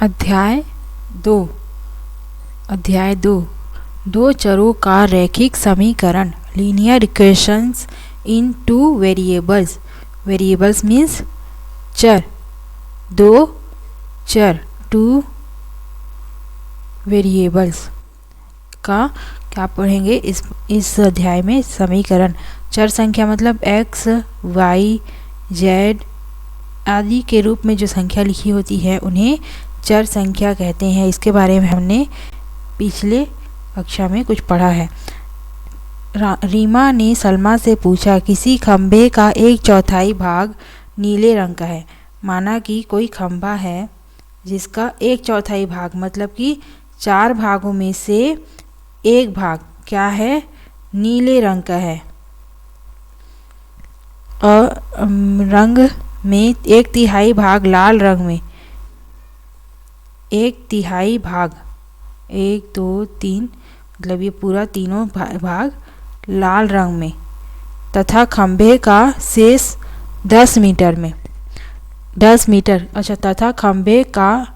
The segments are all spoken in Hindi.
अध्याय 2 दो चरों का रैखिक समीकरण लीनियर इक्वेशंस इन टू वेरिएबल्स। वेरिएबल्स मीन्स चर, दो चर, टू वेरिएबल्स का क्या पढ़ेंगे इस अध्याय में। समीकरण चर संख्या मतलब x, y, z आदि के रूप में जो संख्या लिखी होती है उन्हें चर संख्या कहते हैं। इसके बारे में हमने पिछले कक्षा में कुछ पढ़ा है। रीमा ने सलमा से पूछा, किसी खंभे का 1/4 भाग नीले रंग का है। माना कि कोई खंभा है जिसका 1/4 भाग मतलब कि 4 भागों में से एक भाग क्या है, नीले रंग का है और रंग में 1/3 भाग लाल रंग में, 1/3 भाग 1 2 3 मतलब ये पूरा तीनों भाग लाल रंग में, तथा खंभे का शेष 10 मीटर में, 10 मीटर अच्छा, तथा खंभे का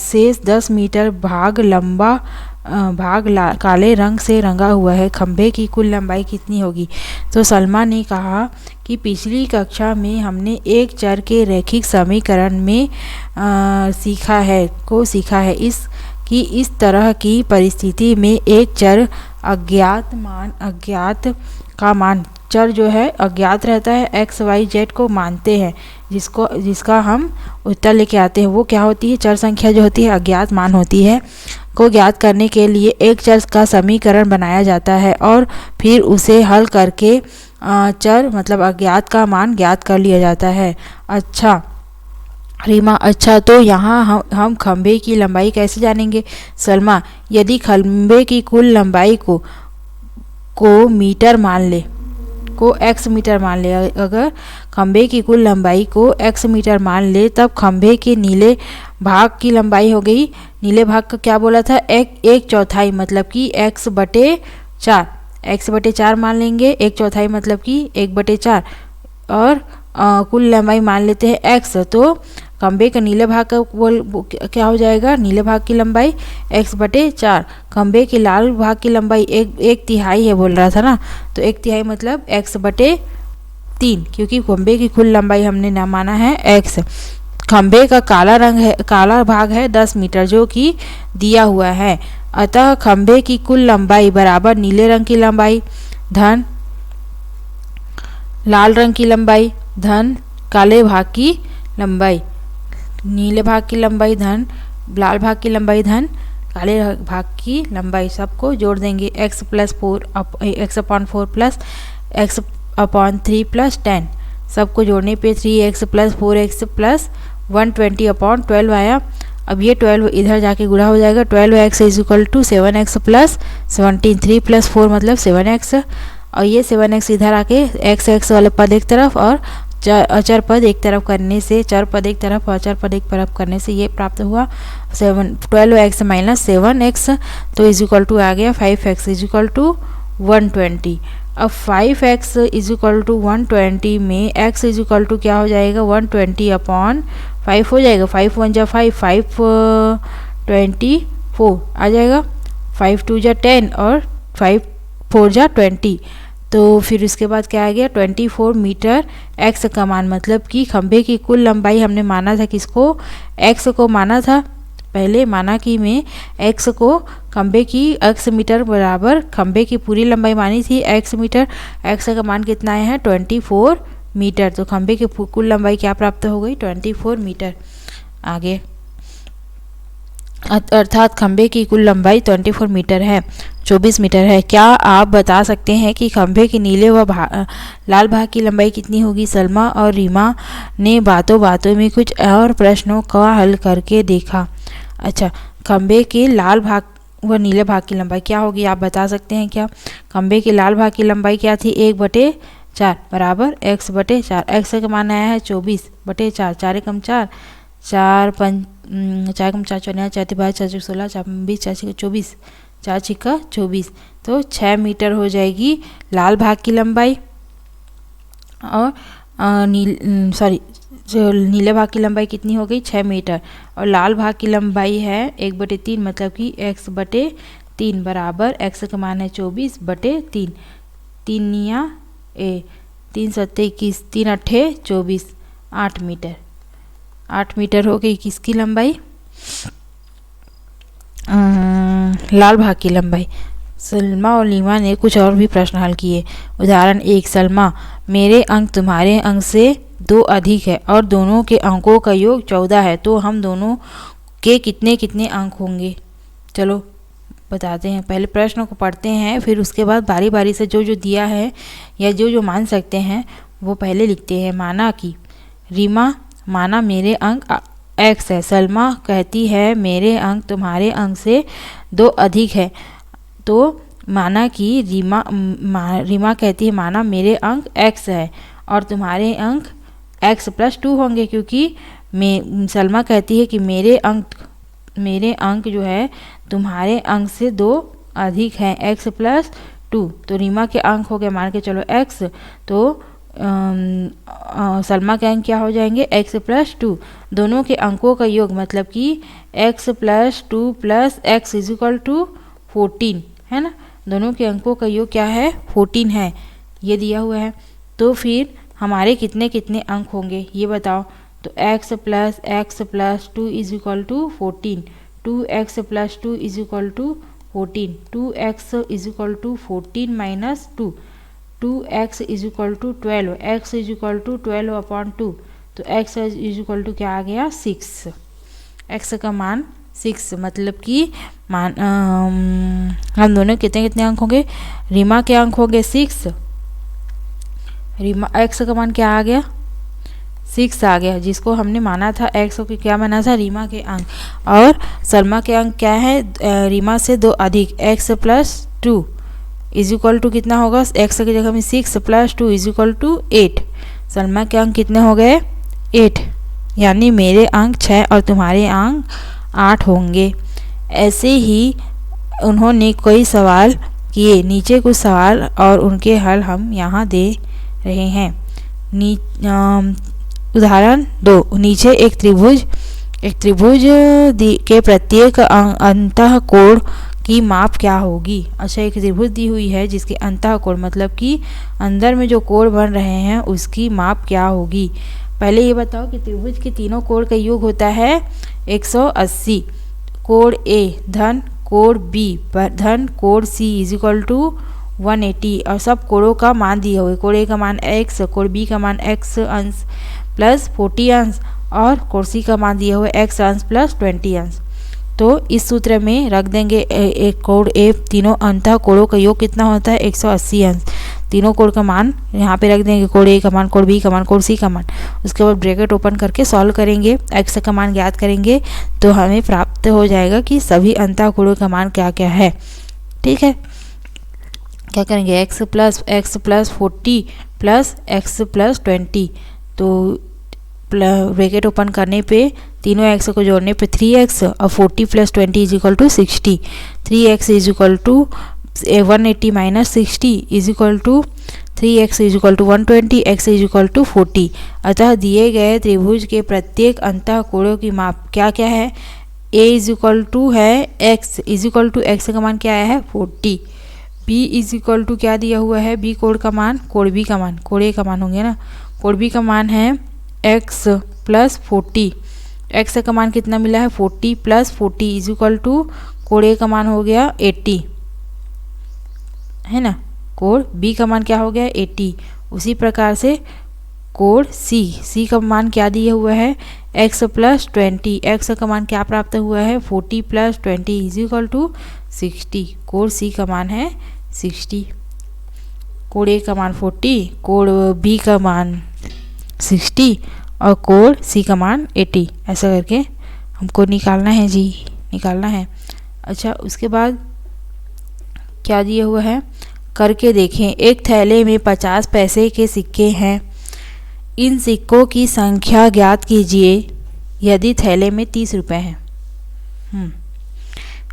शेष 10 मीटर भाग लंबा भाग काले रंग से रंगा हुआ है। खंभे की कुल लंबाई कितनी होगी? तो सलमा ने कहा कि पिछली कक्षा में हमने एक चर के रैखिक समीकरण में सीखा है इस तरह की परिस्थिति में एक चर अज्ञात का मान, चर जो है अज्ञात रहता है, x y z को मानते हैं, जिसका हम उत्तर लेके आते हैं। वो क्या होती है? चर संख्या जो होती है अज्ञात मान होती है, को ज्ञात करने के लिए एक चर का समीकरण बनाया जाता है और फिर उसे हल करके चर मतलब अज्ञात का मान ज्ञात कर लिया जाता है। अच्छा रीमा, अच्छा तो यहाँ हम खंभे की लंबाई कैसे जानेंगे? सलमा, यदि खंभे की कुल लंबाई को मीटर मान ले, को x मीटर मान ले, अगर खंभे की कुल लंबाई को x मीटर मान ले तब खंभे के नीले भाग की लंबाई हो गई, नीले भाग का क्या बोला था? 1/4 मतलब कि x/4, x/4 मान लेंगे, 1/4 मतलब कि 1/4 और कुल लंबाई मान लेते हैं x, तो खंभे का नीले भाग का क्या हो जाएगा? नीले भाग की लंबाई x/4। खंभे के लाल भाग की लंबाई 1/3 है बोल रहा था ना, तो 1/3 मतलब x/3, क्योंकि खंभे की कुल लंबाई हमने ना माना है x। खंभे का काला भाग है 10 मीटर जो कि दिया हुआ है, अतः खंभे की कुल लंबाई बराबर नीले रंग की लंबाई धन लाल रंग की लंबाई धन काले भाग की लंबाई, नीले भाग की लंबाई धन लाल भाग की लंबाई धन काले भाग की लंबाई, सबको जोड़ देंगे। x/4 प्लस x/3 प्लस 10, सबको जोड़ने पे 3x प्लस 4x प्लस 120/12 आया। अब ये 12 इधर जाके गुणा हो जाएगा। 12x = 7x प्लस 17, 3 प्लस 4 मतलब 7x, और ये 7x इधर आके x वाले पद एक तरफ और अचर पद एक तरफ करने से, चर पद एक तरफ और अचर पद एक तरफ करने से ये प्राप्त हुआ 12x माइनस 7x, तो = आ गया 5x = 120। अब 5x = 120 में x = क्या हो जाएगा? 120/5 हो जाएगा। 5 1 जा 5, 5 24 आ जाएगा, 5 2 जा 10 और 5 4 जा 20। तो फिर उसके बाद क्या आ गया? 24 मीटर x का मान, मतलब कि खंभे की कुल लंबाई हमने माना था किसको? x को माना था पहले, माना कि मैं x को खंभे की x मीटर बराबर खंभे की पूरी लंबाई मानी थी x मीटर, x का मान कितना आया है? 24 मीटर। तो खंभे की कुल लंबाई क्या प्राप्त हो गई? 24 मीटर। आगे अर्थात खंभे की कुल लंबाई 24 मीटर है, 24 मीटर है। क्या आप बता सकते हैं कि खंभे के नीले व लाल भाग की लंबाई कितनी होगी? सलमा और रीमा ने बातों बातों में कुछ और प्रश्नों का हल करके देखा। अच्छा, खंभे के लाल भाग व नीले भाग की लंबाई क्या होगी? आप बता सकते हैं क्या? खंभे के लाल भाग की लंबाई क्या थी? 1/4 बराबर x/4। x का मान आया है 24/4, 4 × 4 4 5 4 × 4 14, 4 12 4 16 4 20 4 24, 4 6 24, तो 6 मीटर हो जाएगी लाल भाग की लंबाई और जो नीले भाग की लंबाई कितनी हो गई 6 मीटर, और लाल भाग की लंबाई है 1/3, मतलब कि x/3 बराबर x का मान है 24/3। 3 7 21, 3 8 24, 8 मीटर। 8 मीटर हो गई किसकी लंबाई, लाल भाग की लंबाई। सलमा और लीमा ने कुछ और भी प्रश्न हल किए। उदाहरण 1, सलमा, मेरे अंक तुम्हारे अंक से 2 अधिक है और दोनों के अंकों का योग 14 है, तो हम दोनों के कितने कितने अंक होंगे। चलो बताते हैं, पहले प्रश्न को पढ़ते हैं, फिर उसके बाद बारी बारी से जो जो दिया है या जो जो मान सकते हैं वो पहले लिखते हैं। माना कि रीमा, माना मेरे अंक x है। सलमा कहती है मेरे अंक तुम्हारे अंक से 2 अधिक है, तो माना कि रीमा कहती है माना मेरे अंक x है और तुम्हारे अंक x+2 होंगे, क्योंकि सलमा कहती है कि मेरे अंक जो है तुम्हारे अंक से 2 अधिक हैं, x+2। तो रीमा के अंक हो गए मान के चलो x, तो सलमा के अंक क्या हो जाएंगे x+2। दोनों के अंकों का योग मतलब कि x+2 + x = 14 है ना। दोनों के अंकों का योग क्या है 14 है, ये दिया हुआ है। तो फिर हमारे कितने कितने अंक होंगे ये बताओ। तो x + x + 2 = 14, 2x + 2 = 14, 2x = 14 - 2, 2x = 12, x = 12/2, तो x = क्या आ गया 6। x का मान 6, मतलब कि हम दोनों कितने कितने अंक होंगे। रीमा के अंक होंगे 6, रीमा x का मान क्या आ गया 6 आ गया, जिसको हमने माना था x को क्या माना था रीमा के अंक। और सलमा के अंक क्या है रीमा से 2 अधिक, x+2 = कितना होगा, x की जगह में 6 + 2 = 8। सलमा के अंक कितने हो गए 8, यानी मेरे अंक 6 और तुम्हारे अंक 8 होंगे। ऐसे ही उन्होंने कई सवाल किए, नीचे कुछ सवाल और उनके हल हम यहाँ दे रहे हैं। उदाहरण 2, नीचे एक त्रिभुज के प्रत्येक अंतःकोण की माप क्या होगी। अच्छा, एक त्रिभुज दी हुई है जिसके अंतःकोण मतलब कि अंदर में जो कोण बन रहे हैं उसकी माप क्या होगी। पहले ये बताओ कि त्रिभुज के तीनों कोण का योग होता है 180। कोण A धन कोण B धन कोण C = 180, और सब कोणों का मान दिए हुए। कोण A का मान x, कोण B का मान x अंश प्लस 40 अंश और कोण C का मान दिया हुआ x अंश प्लस 20 अंश। तो इस सूत्र में रख देंगे एक कोण A, तीनों अंतः कोणों का योग कितना होता है 180 अंश। तीनों कोण का मान यहाँ पे रख देंगे, कोण A का मान, कोण B का मान, कोण C का मान। उसके बाद ब्रैकेट ओपन करके सॉल्व करेंगे, x का मान ज्ञात करेंगे तो हमें प्राप्त हो जाएगा कि सभी अंतः कोणों का मान क्या क्या है। ठीक है, क्या करेंगे x + 40 + x + 20, तो ब्रैकेट ओपन करने पे तीनों x को जोड़ने पे 3x और 40 + 20 = 60। 3x = 180 - 60 = 3x = 120, x = 40। अतः दिए गए त्रिभुज के प्रत्येक अंतः कोणों की माप क्या क्या है। a = है x का मान क्या है 40। b = क्या दिया हुआ है b कोण का मान, कोण B का मान, कोण A का मान होंगे ना। कोण B का मान है x + 40, x का मान कितना मिला है 40 + 40 = कोण A का मान हो गया 80 है ना। कोण B का मान क्या हो गया 80। उसी प्रकार से कोण C का मान क्या दिया हुआ है x + 20, x का मान क्या प्राप्त हुआ है 40 + 20 = 60। कोण C का मान है 60, कोण A का मान 40, कोण B का मान 60 और कोण C का मान 80। ऐसा करके हमको निकालना है जी, निकालना है। अच्छा, उसके बाद क्या दिया हुआ है करके देखें। एक थैले में 50 पैसे के सिक्के हैं, इन सिक्कों की संख्या ज्ञात कीजिए यदि थैले में 30 रुपये हैं।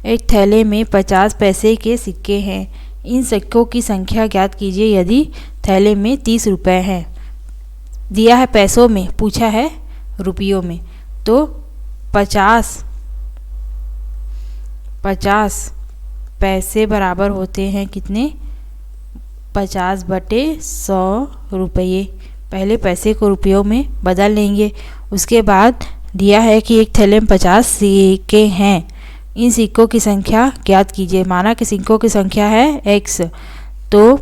एक थैले में 50 पैसे के सिक्के हैं, इन सिक्कों की संख्या ज्ञात कीजिए यदि थैले में 30 रुपये हैं। दिया है पैसों में, पूछा है रुपयों में। तो 50 पैसे बराबर होते हैं कितने? 50/100 रुपये। पहले पैसे को रुपयों में बदल लेंगे। उसके बाद दिया है कि एक थैले में 50 सिक्के हैं, इन सिक्कों की संख्या ज्ञात कीजिए। माना कि सिक्कों की संख्या है x, तो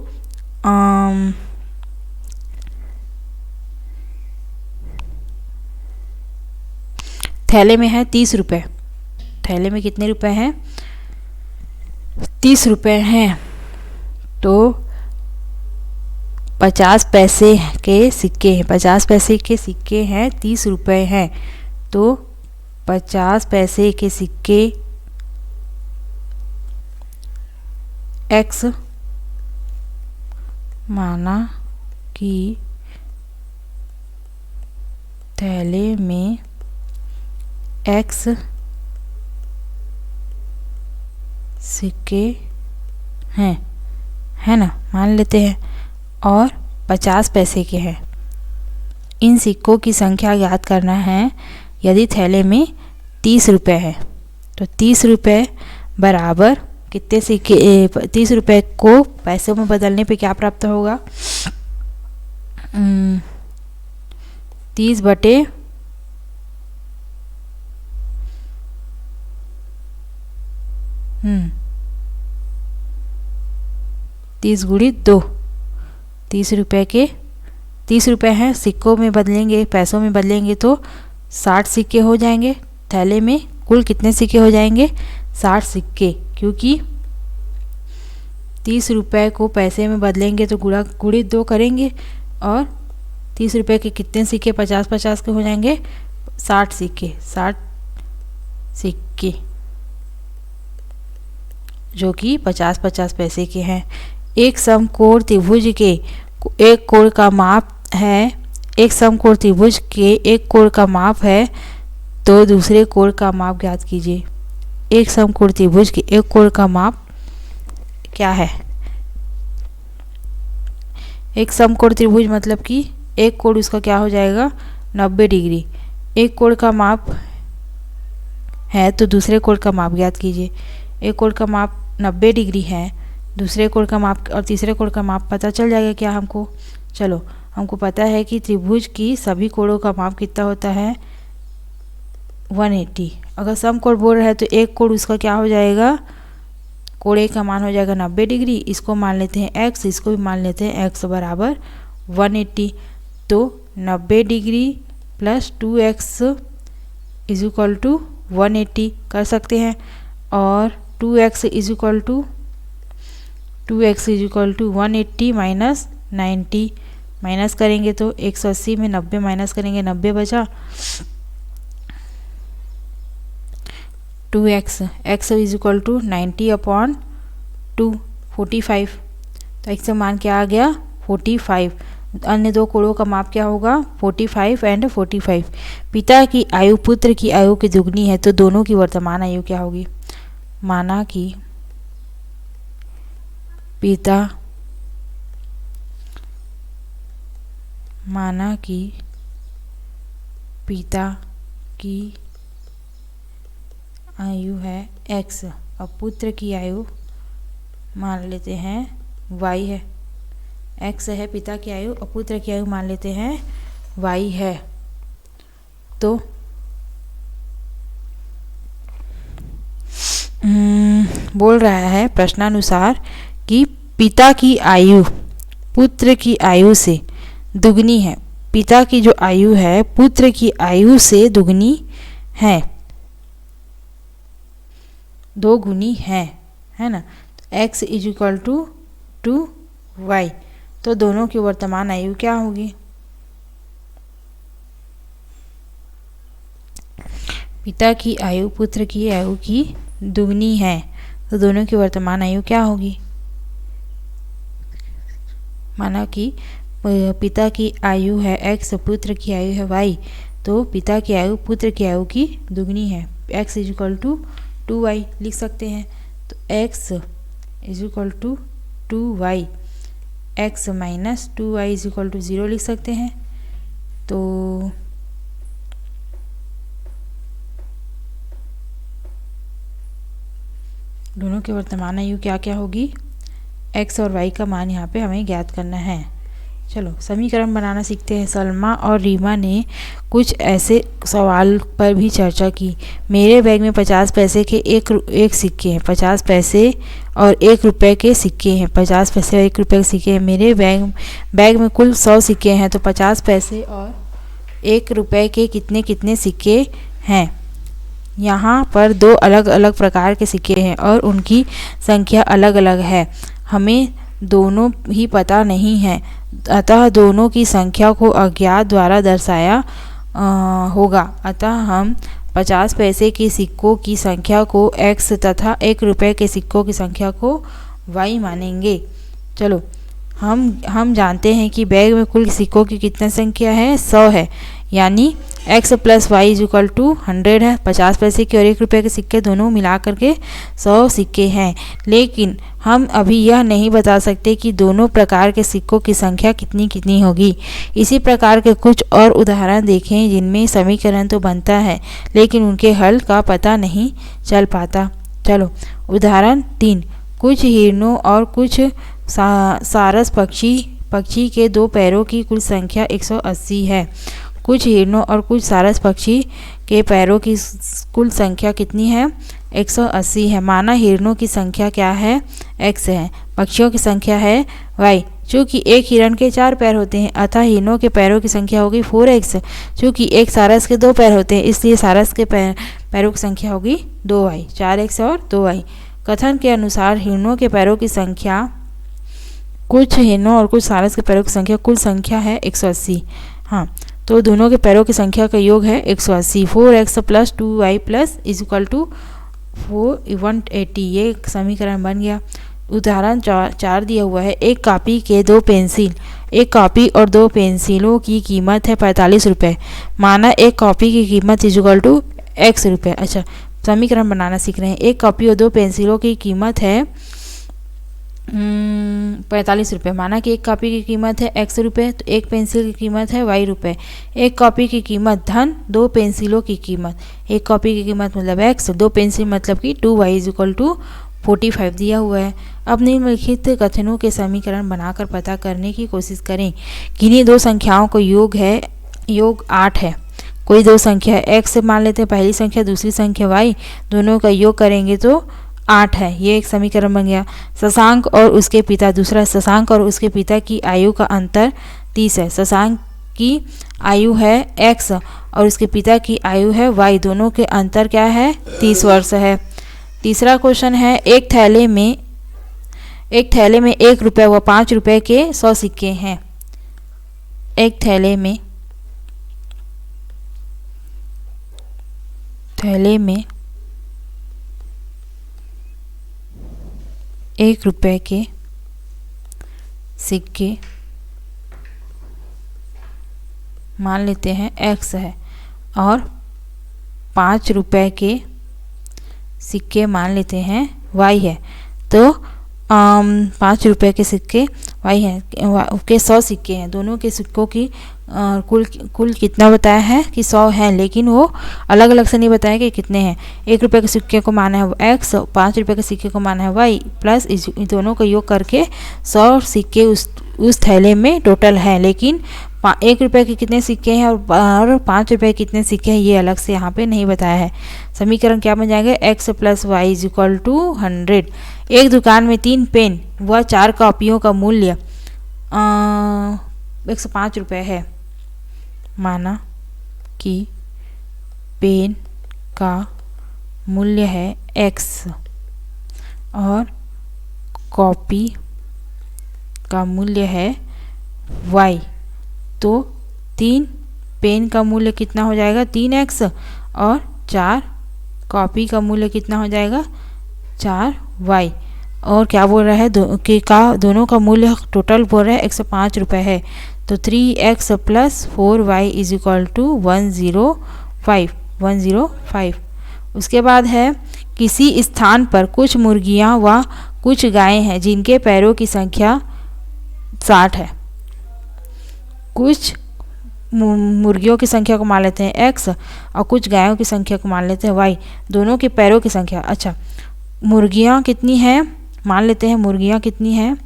थैले में है 30 रुपये। थैले में कितने रुपए हैं? 30 रुपये हैं। तो 50 पैसे के सिक्के हैं, 50 पैसे के सिक्के हैं, 30 रुपये हैं। तो 50 पैसे के सिक्के x, माना कि थैले में x सिक्के हैं, है ना, मान लेते हैं, और 50 पैसे के हैं। इन सिक्कों की संख्या ज्ञात करना है यदि थैले में 30 रुपये है। तो 30 रुपये बराबर कितने सिक्के? 30 रुपये को पैसों में बदलने पे क्या प्राप्त होगा? 30 बटे 30 गुणित 2। 30 रुपये के 30 रुपये हैं, सिक्कों में बदलेंगे, पैसों में बदलेंगे तो 60 सिक्के हो जाएंगे। थैले में कुल कितने सिक्के हो जाएंगे? 60 सिक्के, क्योंकि 30 रुपये को पैसे में बदलेंगे तो गुणित 2 करेंगे, और 30 रुपये के कितने सिक्के? 50-50 के हो जाएंगे, 60 सिक्के। 60 सिक्के जो कि 50-50 पैसे के हैं। एक समकोण त्रिभुज के एक कोण का माप है, एक समकोण त्रिभुज के एक कोण का माप है, तो दूसरे कोण का माप ज्ञात कीजिए। एक समकोण त्रिभुज के एक कोण का माप क्या है? एक समकोण त्रिभुज मतलब कि एक कोण उसका क्या हो जाएगा? 90 डिग्री। एक कोण का माप है तो दूसरे कोण का माप ज्ञात कीजिए। एक कोण का माप 90 डिग्री है, दूसरे कोण का माप और तीसरे कोण का माप पता चल जाएगा क्या हमको? चलो, हमको पता है कि त्रिभुज की सभी कोणों का माप कितना होता है? 180। अगर समकोण बोल रहा है तो एक कोण उसका क्या हो जाएगा? कोण ए का मान हो जाएगा 90 डिग्री। इसको मान लेते हैं x, इसको भी मान लेते हैं x बराबर 180। तो 90 degree plus 2x is equal to 180 कर सकते हैं, और 2x is equal to 180 minus 90 minus करेंगे तो 180 में 90 माइनस करेंगे, 90 बचा। 2x is equal to 90/2 45। तो x का मान क्या आ गया? 45। अन्य दो कोणों का माप क्या होगा? 45 एंड 45। पिता की आयु पुत्र की आयु की दुगनी है, तो दोनों की वर्तमान आयु क्या होगी? माना कि पिता की आयु है x और पुत्र की आयु मान लेते हैं y है। x है पिता की आयु और पुत्र की आयु मान लेते हैं y है। तो बोल रहा है प्रश्नानुसार कि पिता की आयु पुत्र की आयु से दुगनी है। पिता की जो आयु है पुत्र की आयु से दुगनी है, 2 गुनी है ना। x is equal to 2y। तो दोनों की वर्तमान आयु क्या होगी? पिता की आयु पुत्र की आयु की दुगनी है, तो दोनों की वर्तमान आयु क्या होगी? माना कि पिता की आयु है x, पुत्र की आयु है y, तो पिता की आयु पुत्र की आयु की दुगनी है। x is equal to 2y लिख सकते हैं। तो x is equal to 2y, x minus 2y is equal to 0 लिख सकते हैं। तो दोनों की वर्तमान आयु क्या क्या होगी, x और y का मान यहाँ पे हमें ज्ञात करना है। चलो समीकरण बनाना सीखते हैं। सलमा और रीमा ने कुछ ऐसे सवाल पर भी चर्चा की। मेरे बैग में 50 पैसे के एक सिक्के हैं, 50 पैसे और 1 रुपए के सिक्के हैं, 50 पैसे और 1 रुपए के सिक्के हैं। मेरे बैग में कुल 100 सिक्के हैं, तो 50 पैसे और 1 रुपए के कितने कितने सिक्के हैं। यहाँ पर दो अलग अलग प्रकार के सिक्के हैं और उनकी संख्या अलग अलग है। हमें दोनों ही पता नहीं है, अतः दोनों की संख्या को अज्ञात द्वारा दर्शाया होगा। अतः हम 50 पैसे के सिक्कों की संख्या को x तथा 1 रुपए के सिक्कों की संख्या को y मानेंगे। चलो हम जानते हैं कि बैग में कुल सिक्कों की कितनी संख्या है, 100 है, यानी x plus y is equal to 100 है। 50 पैसे के और 1 रुपए के सिक्के दोनों मिला करके 100 सिक्के हैं, लेकिन हम अभी यह नहीं बता सकते कि दोनों प्रकार के सिक्कों की संख्या कितनी कितनी होगी। इसी प्रकार के कुछ और उदाहरण देखें जिनमें समीकरण तो बनता है लेकिन उनके हल का पता नहीं चल पाता। चलो उदाहरण 3, कुछ हिरणों और कुछ सारस पक्षी के 2 पैरों की कुल संख्या 180 है। कुछ हिरणों और कुछ सारस पक्षी के पैरों की कुल संख्या कितनी है, 180 है। माना हिरणों की संख्या क्या है, x है, पक्षियों की संख्या है y। चूँकि एक हिरण के 4 पैर होते हैं अतः हिरणों के पैरों की संख्या होगी 4x। चूँकि एक सारस के 2 पैर होते हैं इसलिए सारस के पैरों की संख्या होगी 2y, 4x और 2y। कथन के अनुसार हिरणों के पैरों की संख्या, कुछ हिरणों और कुछ सारस के पैरों की संख्या कुल संख्या है 180। हाँ, तो दोनों के पैरों की संख्या का योग है 180। 4x plus 2y plus is equal to 180, ये समीकरण बन गया। उदाहरण 4 दिया हुआ है। एक कॉपी के 2 पेंसिल, एक कॉपी और 2 पेंसिलों की कीमत है 45 रुपये। माना एक कॉपी की कीमत इज इक्वल टू x रुपये। अच्छा, समीकरण बनाना सीख रहे हैं। एक कॉपी और 2 पेंसिलों की कीमत है 45 रुपये। माना कि एक कॉपी की कीमत है x रुपये, तो एक पेंसिल की कीमत है y रुपये। एक कॉपी की कीमत धन 2 पेंसिलों की कीमत, एक कॉपी की कीमत मतलब x, 2 पेंसिल मतलब कि 2y इज इक्वल टू 45 दिया हुआ है। अब निम्नलिखित कथनों के समीकरण बनाकर पता करने की कोशिश करें। किन्हीं 2 संख्याओं का योग 8 है। कोई 2 संख्या x मान लेते हैं, पहली संख्या दूसरी संख्या y, दोनों का योग करेंगे तो 8 है। ये एक समीकरण बन गया। शशांक और उसके पिता, दूसरा शशांक और उसके पिता की आयु का अंतर 30 है। शशांक की आयु है x और उसके पिता की आयु है y, दोनों के अंतर क्या है, 30 वर्ष है। तीसरा क्वेश्चन है, एक थैले में 1 रुपये व 5 रुपये के 100 सिक्के हैं। एक थैले में 1 रुपये के सिक्के मान लेते हैं x है और 5 रुपये के सिक्के मान लेते हैं y है। तो 5 रुपये के सिक्के y हैं, के 100 सिक्के हैं। दोनों के सिक्कों की कुल कितना बताया है कि 100 हैं, लेकिन वो अलग अलग से नहीं बताया कि कितने हैं। 1 रुपये के सिक्के को माना है x, 5 रुपये के सिक्के को माना है y, प्लस इस दोनों का योग करके 100 सिक्के उस थैले में टोटल है। लेकिन 1 रुपये के कितने सिक्के हैं और 5 रुपये के कितने सिक्के हैं ये अलग से यहाँ पे नहीं बताया है। समीकरण क्या बन जाएगा, x plus y is equal to 100। एक दुकान में 3 पेन व 4 कॉपियों का मूल्य 105 रुपये है। माना कि पेन का मूल्य है x और कॉपी का मूल्य है y, तो 3 पेन का मूल्य कितना हो जाएगा, 3x, और 4 कॉपी का मूल्य कितना हो जाएगा, 4y। और क्या बोल रहा है, दोनों का मूल्य टोटल बोल रहा है 105 रुपये है। तो 3x plus 4y is equal to 105। उसके बाद है, किसी स्थान पर कुछ मुर्गियां व कुछ गायें हैं जिनके पैरों की संख्या 60 है। कुछ मुर्गियों की संख्या को मान लेते हैं x और कुछ गायों की संख्या को मान लेते हैं y, दोनों के पैरों की संख्या। अच्छा, मुर्गियाँ कितनी हैं, मान लेते हैं मुर्गियाँ कितनी हैं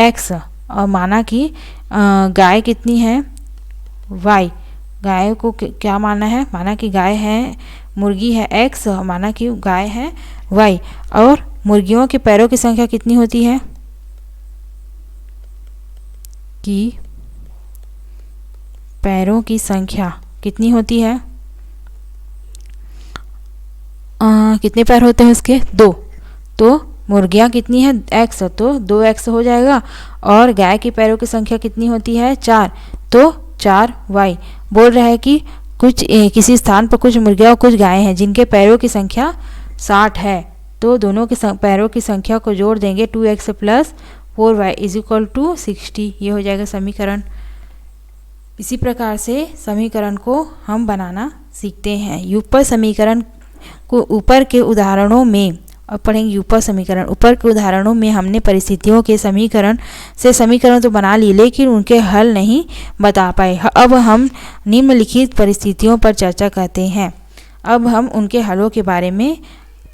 x, और माना कि गाय कितनी है y। गाय को क्या माना है, माना कि गाय है, मुर्गी है x, और माना कि गाय है y। और मुर्गियों के पैरों की संख्या कितनी होती है, कि पैरों की संख्या कितनी होती है, कितने पैर होते हैं उसके, 2। तो मुर्गियाँ कितनी है x, तो 2x हो जाएगा। और गाय के पैरों की संख्या कितनी होती है, 4, तो 4y। बोल रहा है कि किसी स्थान पर कुछ मुर्गियाँ और कुछ गायें हैं जिनके पैरों की संख्या 60 है, तो दोनों के पैरों की संख्या को जोड़ देंगे 2x + 4y = 60। ये हो जाएगा समीकरण। इसी प्रकार से समीकरण को हम बनाना सीखते हैं। ऊपर समीकरण को ऊपर के उदाहरणों में, अब पढ़ेंगे ऊपर समीकरण। ऊपर के उदाहरणों में हमने परिस्थितियों के समीकरण से समीकरण तो बना लिए, लेकिन उनके हल नहीं बता पाए। अब हम निम्नलिखित परिस्थितियों पर चर्चा करते हैं। अब हम उनके हलों के बारे में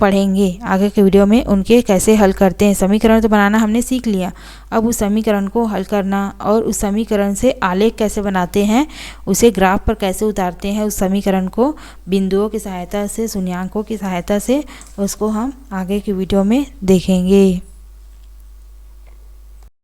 पढ़ेंगे आगे के वीडियो में, उनके कैसे हल करते हैं। समीकरण तो बनाना हमने सीख लिया, अब उस समीकरण को हल करना और उस समीकरण से आलेख कैसे बनाते हैं, उसे ग्राफ पर कैसे उतारते हैं, उस समीकरण को बिंदुओं की सहायता से, शून्याङ्कों की सहायता से, उसको हम आगे की वीडियो में देखेंगे।